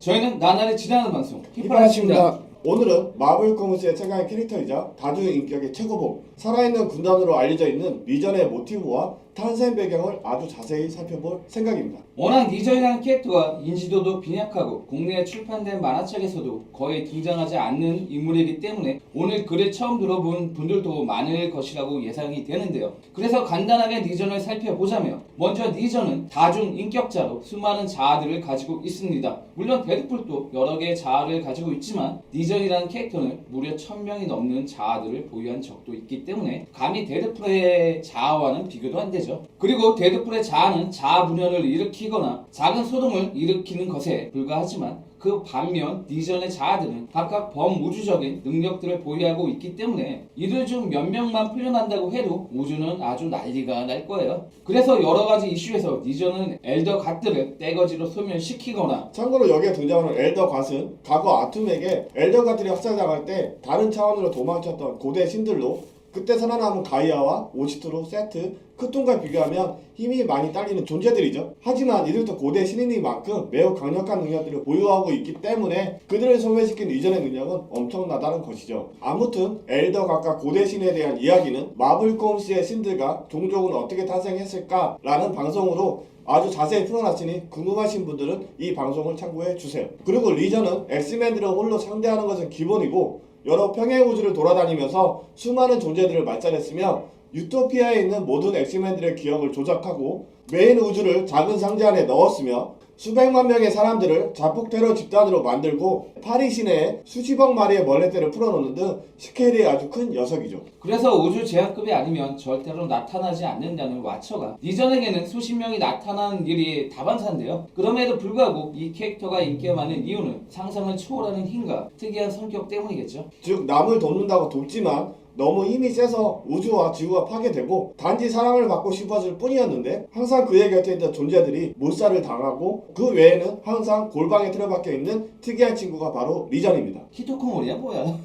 저희는 나날이 지나는 방송 히바라치입니다. 오늘은 마블 코미스의 최강의 캐릭터이자 다중인격의 최고봉, 살아있는 군단으로 알려져 있는 리전의 모티브와 탄생 배경을 아주 자세히 살펴볼 생각입니다. 워낙 리전이라는 캐릭터가 인지도도 빈약하고 국내에 출판된 만화책에서도 거의 등장하지 않는 인물이기 때문에 오늘 글을 처음 들어본 분들도 많을 것이라고 예상이 되는데요. 그래서 간단하게 리전을 살펴보자면, 먼저 리전은 다중인격자로 수많은 자아들을 가지고 있습니다. 물론 데드풀도 여러 개의 자아를 가지고 있지만 리전이라는 캐릭터는 무려 1000명이 넘는 자아들을 보유한 적도 있기 때문에 감히 데드풀의 자아와는 비교도 안 되죠. 그리고 데드풀의 자아는 자아분열을 일으키거나 작은 소동을 일으키는 것에 불과하지만 그 반면 리전의 자아들은 각각 범우주적인 능력들을 보유하고 있기 때문에 이들 중 몇 명만 풀려난다고 해도 우주는 아주 난리가 날 거예요. 그래서 여러가지 이슈에서 리전은 엘더 갓들을 떼거지로 소멸시키거나, 참고로 여기에 등장하는 엘더 갓은 과거 아툼에게 엘더 갓들이 학살당할 때 다른 차원으로 도망쳤던 고대 신들로, 그때 살아남은 가이아와 오시트로, 세트, 크톤과 비교하면 힘이 많이 딸리는 존재들이죠. 하지만 이들도 고대 신인이만큼 매우 강력한 능력들을 보유하고 있기 때문에 그들을 소멸시킨 리전의 능력은 엄청나다는 것이죠. 아무튼 엘더갓과 고대 신에 대한 이야기는 마블 코미스의 신들과 종족은 어떻게 탄생했을까 라는 방송으로 아주 자세히 풀어놨으니 궁금하신 분들은 이 방송을 참고해주세요. 그리고 리전은 엑스맨들을 홀로 상대하는 것은 기본이고, 여러 평행 우주를 돌아다니면서 수많은 존재들을 말살했으며 유토피아에 있는 모든 엑스맨들의 기억을 조작하고 메인 우주를 작은 상자 안에 넣었으며 수백만 명의 사람들을 자폭 테러 집단으로 만들고 파리 시내에 수십억 마리의 벌레떼를 풀어놓는 등 스케일이 아주 큰 녀석이죠. 그래서 우주 제한급이 아니면 절대로 나타나지 않는다는 와처가 리전에게는 수십 명이 나타나는 일이 다반사인데요. 그럼에도 불구하고 이 캐릭터가 인기가 많은 이유는 상상을 초월하는 힘과 특이한 성격 때문이겠죠. 즉, 남을 돕는다고 돕지만 너무 힘이 세서 우주와 지구가 파괴되고 단지 사랑을 받고 싶었을 뿐이었는데, 항상 그의 곁에 있던 존재들이 몰살을 당하고 그 외에는 항상 골방에 틀어박혀 있는 특이한 친구가 바로 리전입니다. 히토코모리야 뭐야?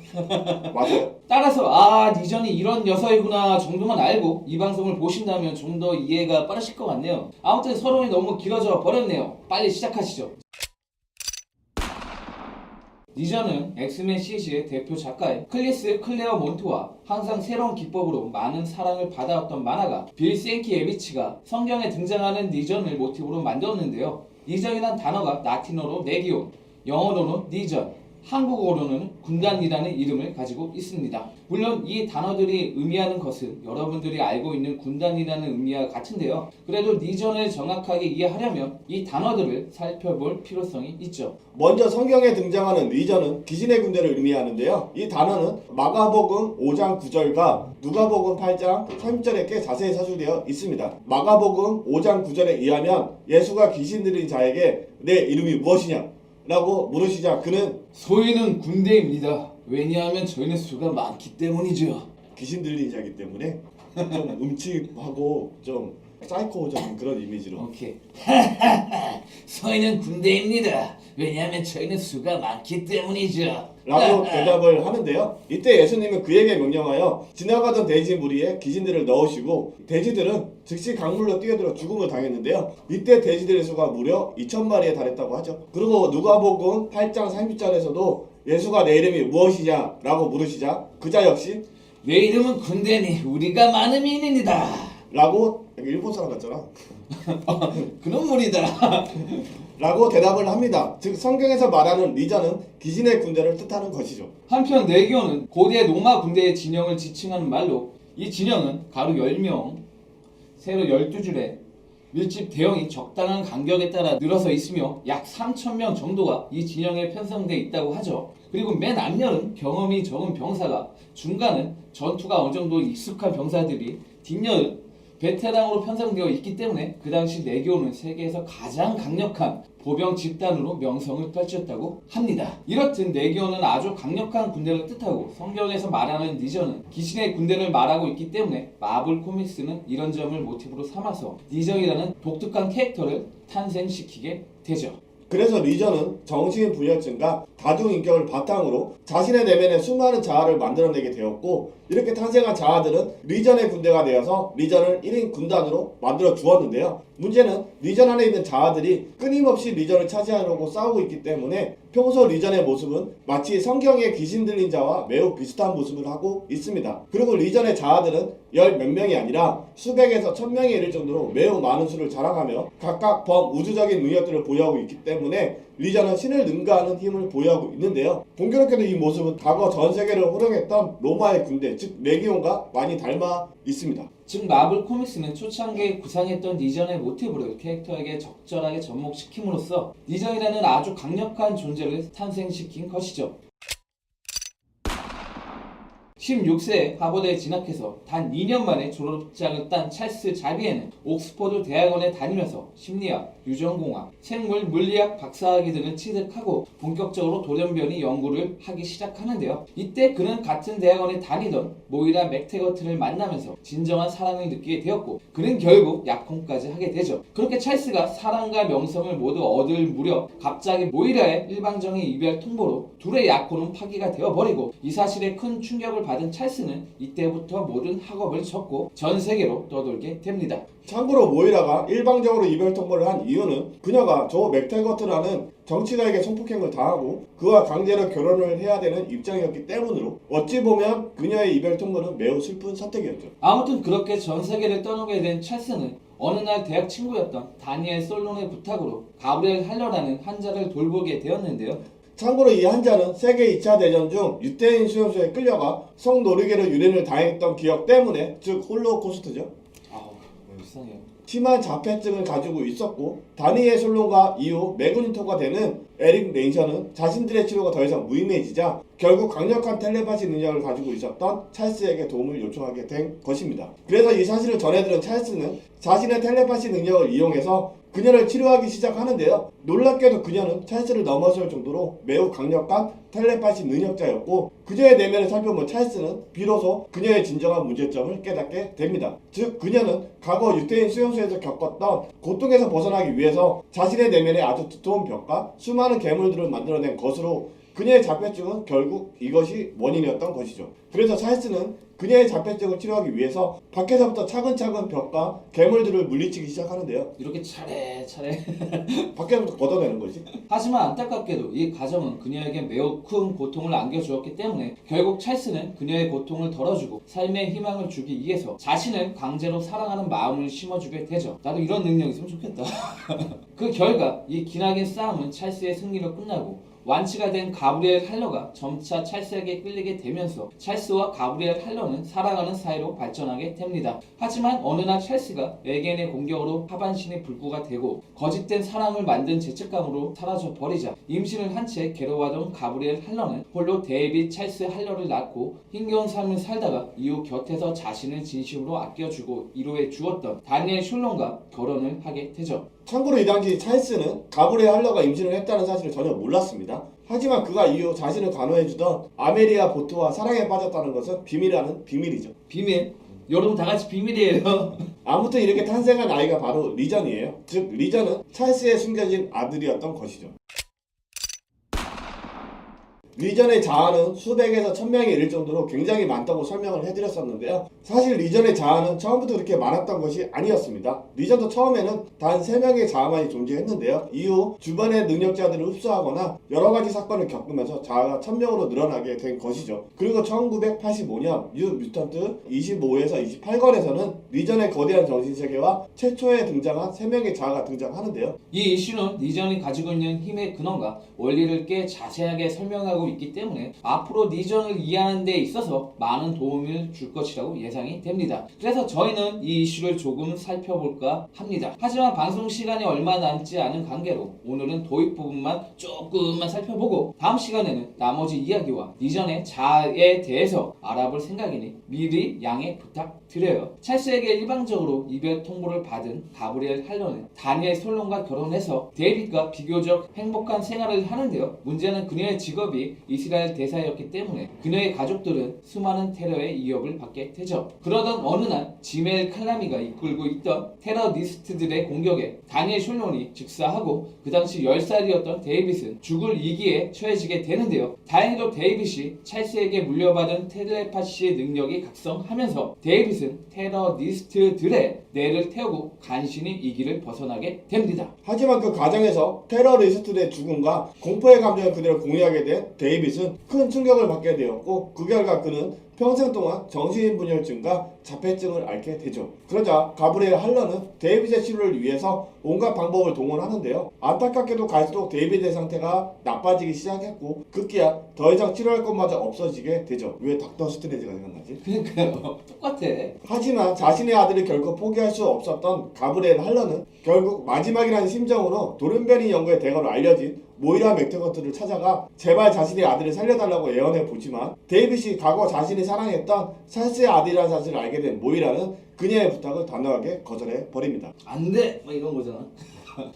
맞아요. 따라서 리전이 이런 녀석이구나 정도만 알고 이 방송을 보신다면 좀 더 이해가 빠르실 것 같네요. 아무튼 서론이 너무 길어져 버렸네요. 빨리 시작하시죠. 리전은 엑스맨 시리즈의 대표 작가인 클리스 클레어 몬트와 항상 새로운 기법으로 많은 사랑을 받아왔던 만화가 빌 생키에비치가 성경에 등장하는 리전을 모티브로 만들었는데요. 리전이란 단어가 라틴어로 레기온, 영어로는 리전, 한국어로는 군단이라는 이름을 가지고 있습니다. 물론 이 단어들이 의미하는 것은 여러분들이 알고 있는 군단이라는 의미와 같은데요. 그래도 리전을 정확하게 이해하려면 이 단어들을 살펴볼 필요성이 있죠. 먼저 성경에 등장하는 리전은 귀신의 군대를 의미하는데요. 이 단어는 마가복음 5장 9절과 누가복음 8장 30절에 꽤 자세히 서술되어 있습니다. 마가복음 5장 9절에 의하면 예수가 귀신 들린 자에게 내 이름이 무엇이냐 라고 물으시자 그는 소위는 군대입니다. 왜냐하면 저희는 수가 많기 때문이죠. 귀신 들린 자이기 때문에 좀 음침하고 좀 사이코적인 그런 이미지로. 오케이. 소위는 군대입니다. 왜냐하면 저희는 수가 많기 때문이죠. 라고 대답을 하는데요. 이때 예수님은 그에게 명령하여 지나가던 돼지 무리에 귀신들을 넣으시고 돼지들은 즉시 강물로 뛰어들어 죽음을 당했는데요. 이때 돼지들의 수가 무려 2000마리에 달했다고 하죠. 그리고 누가복음 8장 30절에서도 예수가 내 이름이 무엇이냐 라고 물으시자 그자 역시 내 이름은 군대니 우리가 많은 민입니다. 라고, 일본 사람 같잖아. 그런 물이다. 라고 대답을 합니다. 즉 성경에서 말하는 리전은 귀신의 군대를 뜻하는 것이죠. 한편 레기온은 고대 로마 군대의 진영을 지칭하는 말로, 이 진영은 가로 10명, 세로 12줄에 밀집 대형이 적당한 간격에 따라 늘어서 있으며 약 3000명 정도가 이 진영에 편성되어 있다고 하죠. 그리고 맨 앞열은 경험이 적은 병사가, 중간은 전투가 어느 정도 익숙한 병사들이, 뒷열은 베테랑으로 편성되어 있기 때문에 그 당시 레기온은 세계에서 가장 강력한 보병 집단으로 명성을 떨쳤다고 합니다. 이렇듯 레기온은 아주 강력한 군대를 뜻하고, 성경에서 말하는 리전은 귀신의 군대를 말하고 있기 때문에 마블 코믹스는 이런 점을 모티브로 삼아서 리전이라는 독특한 캐릭터를 탄생시키게 되죠. 그래서 리전은 정신분열증과 다중인격을 바탕으로 자신의 내면에 수많은 자아를 만들어내게 되었고, 이렇게 탄생한 자아들은 리전의 군대가 되어서 리전을 1인 군단으로 만들어 주었는데요. 문제는 리전 안에 있는 자아들이 끊임없이 리전을 차지하려고 싸우고 있기 때문에 평소 리전의 모습은 마치 성경의 귀신 들린 자와 매우 비슷한 모습을 하고 있습니다. 그리고 리전의 자아들은 열 몇 명이 아니라 수백에서 1000명에 이를 정도로 매우 많은 수를 자랑하며 각각 범우주적인 능력들을 보유하고 있기 때문에 리전은 신을 능가하는 힘을 보유하고 있는데요. 공교롭게도 이 모습은 과거 전 세계를 호령했던 로마의 군대, 즉 레기온과 많이 닮아 있습니다. 즉 마블 코믹스는 초창기에 구상했던 리전의 모티브를 캐릭터에게 적절하게 접목시킴으로써 리전이라는 아주 강력한 존재를 탄생시킨 것이죠. 16세에 하버드에 진학해서 단 2년 만에 졸업장을 딴 찰스 자비에는 옥스퍼드 대학원에 다니면서 심리학, 유전공학, 생물, 물리학 박사학위 등을 취득하고 본격적으로 돌연변이 연구를 하기 시작하는데요. 이때 그는 같은 대학원에 다니던 모이라 맥태거트를 만나면서 진정한 사랑을 느끼게 되었고 그는 결국 약혼까지 하게 되죠. 그렇게 찰스가 사랑과 명성을 모두 얻을 무렵 갑자기 모이라의 일방적인 이별 통보로 둘의 약혼은 파기가 되어버리고 이 사실에 큰 충격을 받은 찰스는 이때부터 모든 학업을 접고 전 세계로 떠돌게 됩니다. 참고로 모이라가 일방적으로 이별 통보를 한 이유는 그녀가 조 맥태거트라는 정치가에게 성폭행을 당하고 그와 강제로 결혼을 해야 되는 입장이었기 때문으로 어찌 보면 그녀의 이별 통보는 매우 슬픈 선택이었죠. 아무튼 그렇게 전 세계를 떠나게 된 찰스는 어느 날 대학 친구였던 다니엘 솔론의 부탁으로 가브리엘 할러라는 환자를 돌보게 되었는데요. 참고로 이 환자는 세계 2차 대전 중 유태인 수용소에 끌려가 성노르게로 유린을 당했던 기억 때문에, 즉 홀로코스트죠. 불쌍해요. 심한 자폐증을 가지고 있었고 다니엘 솔론과 이후 매그니터가 되는 에릭 렌셔는 자신들의 치료가 더 이상 무의미해지자 결국 강력한 텔레파시 능력을 가지고 있었던 찰스에게 도움을 요청하게 된 것입니다. 그래서 이 사실을 전해들은 찰스는 자신의 텔레파시 능력을 이용해서 그녀를 치료하기 시작하는데요. 놀랍게도 그녀는 찰스를 넘어설 정도로 매우 강력한 텔레파시 능력자였고 그녀의 내면을 살펴본 찰스는 비로소 그녀의 진정한 문제점을 깨닫게 됩니다. 즉 그녀는 과거 유태인 수용소에서 겪었던 고통에서 벗어나기 위해서 자신의 내면에 아주 두터운 벽과 수많은 괴물들을 만들어낸 것으로 그녀의 자폐증은 결국 이것이 원인이었던 것이죠. 그래서 찰스는 그녀의 자폐증을 치료하기 위해서 밖에서부터 차근차근 벽과 괴물들을 물리치기 시작하는데요. 이렇게 차례차례 밖에서부터 걷어내는 거지. 하지만 안타깝게도 이 과정은 그녀에게 매우 큰 고통을 안겨주었기 때문에 결국 찰스는 그녀의 고통을 덜어주고 삶의 희망을 주기 위해서 자신을 강제로 사랑하는 마음을 심어주게 되죠. 나도 이런 능력 있으면 좋겠다. 그 결과 이 기나긴 싸움은 찰스의 승리로 끝나고 완치가 된 가브리엘 할러가 점차 찰스에게 끌리게 되면서 찰스와 가브리엘 할러는 사랑하는 사이로 발전하게 됩니다. 하지만 어느 날 찰스가 외계인의 공격으로 하반신이 불구가 되고 거짓된 사랑을 만든 죄책감으로 사라져 버리자 임신을 한 채 괴로워하던 가브리엘 할러는 홀로 데이빗 찰스 할러를 낳고 힘겨운 삶을 살다가 이후 곁에서 자신을 진심으로 아껴주고 위로해 주었던 다니엘 슐론과 결혼을 하게 되죠. 참고로 이 당시 찰스는 가브리엘 할러가 임신을 했다는 사실을 전혀 몰랐습니다. 하지만 그가 이후 자신을 간호해주던 아메리아 보트와 사랑에 빠졌다는 것은 비밀이라는 비밀이죠. 비밀? 여러분 다 같이 비밀이에요. 아무튼 이렇게 탄생한 아이가 바로 리전이에요. 즉 리전은 찰스의 숨겨진 아들이었던 것이죠. 리전의 자아는 수백에서 1000명에 이를 정도로 굉장히 많다고 설명을 해드렸었는데요. 사실 리전의 자아는 처음부터 그렇게 많았던 것이 아니었습니다. 리전도 처음에는 단 3명의 자아만이 존재했는데요. 이후 주변의 능력자들을 흡수하거나 여러가지 사건을 겪으면서 자아가 1000명으로 늘어나게 된 것이죠. 그리고 1985년 뉴 뮤턴트 25에서 28권에서는 리전의 거대한 정신세계와 최초에 등장한 3명의 자아가 등장하는데요. 이 이슈는 리전이 가지고 있는 힘의 근원과 원리를 꽤 자세하게 설명하고 있기 때문에 앞으로 리전을 이해하는 데 있어서 많은 도움을 줄 것이라고 예상이 됩니다. 그래서 저희는 이 이슈를 조금 살펴볼까 합니다. 하지만 방송 시간이 얼마 남지 않은 관계로 오늘은 도입 부분만 조금만 살펴보고 다음 시간에는 나머지 이야기와 리전의 자아에 대해서 알아볼 생각이니 미리 양해 부탁드려요. 찰스에게 일방적으로 이별 통보를 받은 가브리엘 할러는 다니엘 솔론과 결혼해서 데이빗과 비교적 행복한 생활을 하는데요. 문제는 그녀의 직업이 이스라엘 대사였기 때문에 그녀의 가족들은 수많은 테러의 위협을 받게 되죠. 그러던 어느 날 지멜 칼라미가 이끌고 있던 테러리스트들의 공격에 다니엘 솔론이 즉사하고 그 당시 10살이었던 데이빗은 죽을 위기에 처해지게 되는데요. 다행히도 데이빗이 찰스에게 물려받은 텔레파시의 능력이 각성하면서 데이빗은 테러리스트들의 뇌를 태우고 간신히 이 길을 벗어나게 됩니다. 하지만 그 과정에서 테러리스트들의 죽음과 공포의 감정을 그대로 공유하게 된 데이빗은 큰 충격을 받게 되었고 그 결과 그는 평생 동안 정신분열증과 자폐증을 앓게 되죠. 그러자 가브리엘 할러는 데이빗의 치료를 위해서 온갖 방법을 동원하는데요. 안타깝게도 갈수록 데이빗의 상태가 나빠지기 시작했고 급기야 더 이상 치료할 것마저 없어지게 되죠. 왜 닥터 스트레인지가 생각나지? 그러니까요. 똑같아. 하지만 자신의 아들을 결코 포기할 수 없었던 가브리엘 할러는 결국 마지막이라는 심정으로 돌연변이 연구의 대가로 알려진 모이라 맥테거트를 찾아가 제발 자신의 아들을 살려달라고 예언해 보지만 데이빗이 과거 자신이 사랑했던 찰스의 아들이라는 사실을 알게 된 모이라는 그녀의 부탁을 단호하게 거절해 버립니다. 안 돼! 막 이런 거잖아.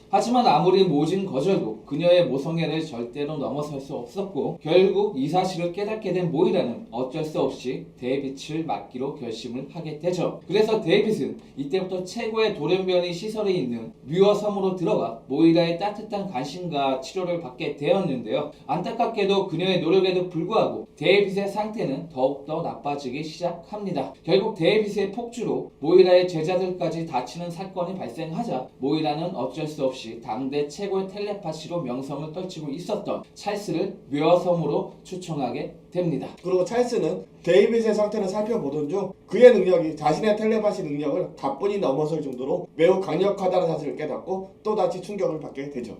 하지만 아무리 모진 거절도 그녀의 모성애를 절대로 넘어설 수 없었고 결국 이 사실을 깨닫게 된 모이라는 어쩔 수 없이 데이빗을 맡기로 결심을 하게 되죠. 그래서 데이빗은 이때부터 최고의 돌연변이 시설에 있는 뮤어 섬으로 들어가 모이라의 따뜻한 관심과 치료를 받게 되었는데요. 안타깝게도 그녀의 노력에도 불구하고 데이빗의 상태는 더욱더 나빠지기 시작합니다. 결국 데이빗의 폭주로 모이라의 제자들까지 다치는 사건이 발생하자 모이라는 어쩔 수 없이 당대 최고의 텔레파시로 명성을 떨치고 있었던 찰스를 묘섬으로 추청하게 됩니다. 그리고 찰스는 데이빗의 상태를 살펴보던 중 그의 능력이 자신의 텔레파시 능력을 가뿐히 넘어설 정도로 매우 강력하다는 사실을 깨닫고 또다시 충격을 받게 되죠.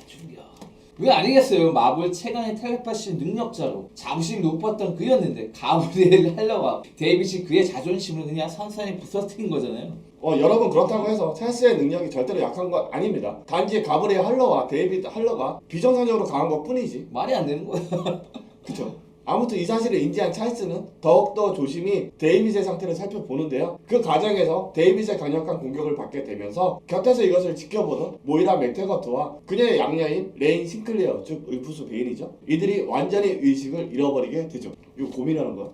충격. 왜 아니겠어요? 마블 최강의 텔레파시 능력자로 자부심이 높았던 그였는데 가브리엘 할러가 데이빗이 그의 자존심을 그냥 산산히 부서뜨린 거잖아요. 여러분 그렇다고 해서 찰스의 능력이 절대로 약한 건 아닙니다. 단지 가브리엘 할러와 데이빗 할러가 비정상적으로 강한 것 뿐이지. 말이 안 되는 거야. 그쵸? 아무튼 이 사실을 인지한 찰스는 더욱더 조심히 데이빗의 상태를 살펴보는데요. 그 과정에서 데이빗의 강력한 공격을 받게 되면서 곁에서 이것을 지켜보던 모이라 맥테거트와 그녀의 양녀인 레인 싱클레어 즉 울프스 베인이죠. 이들이 완전히 의식을 잃어버리게 되죠. 이거 고민하는 거야.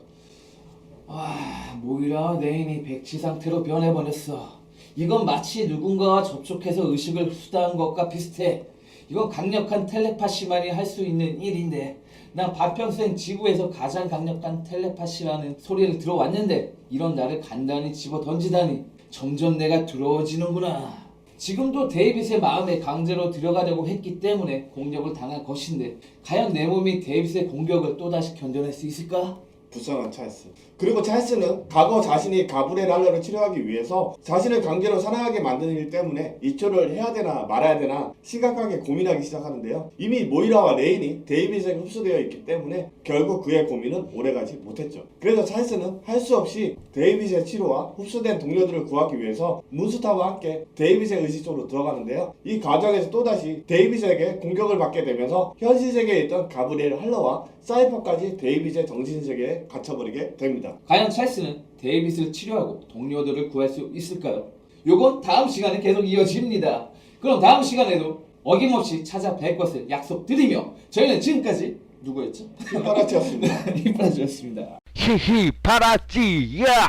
모이라 레인이 백지 상태로 변해버렸어. 이건 마치 누군가와 접촉해서 의식을 흡수한 것과 비슷해. 이건 강력한 텔레파시만이 할 수 있는 일인데 난 반평생 지구에서 가장 강력한 텔레파시라는 소리를 들어왔는데 이런 나를 간단히 집어 던지다니 점점 내가 두려워지는구나. 지금도 데이빗의 마음에 강제로 들어가려고 했기 때문에 공격을 당할 것인데 과연 내 몸이 데이빗의 공격을 또다시 견뎌낼 수 있을까? 불쌍한 찰스. 그리고 찰스는 과거 자신이 가브리엘 할러를 치료하기 위해서 자신을 강제로 사랑하게 만드는 일 때문에 이초를 해야 되나 말아야 되나 심각하게 고민하기 시작하는데요. 이미 모이라와 레인이 데이빗에게 흡수되어 있기 때문에 결국 그의 고민은 오래가지 못했죠. 그래서 찰스는 할 수 없이 데이빗의 치료와 흡수된 동료들을 구하기 위해서 문스타와 함께 데이빗의 의식 속으로 들어가는데요. 이 과정에서 또다시 데이빗에게 공격을 받게 되면서 현실 세계에 있던 가브리엘 할러와 사이퍼까지 데이빗의 정신세계에 갇혀버리게 됩니다. 과연 찰스는 데이빗을 치료하고 동료들을 구할 수 있을까요? 요건 다음 시간에 계속 이어집니다. 그럼 다음 시간에도 어김없이 찾아뵐 것을 약속드리며 저희는 지금까지 누구였죠? 휘파라치였습니다. 휘파라치였습니다. 히히 파라찌 야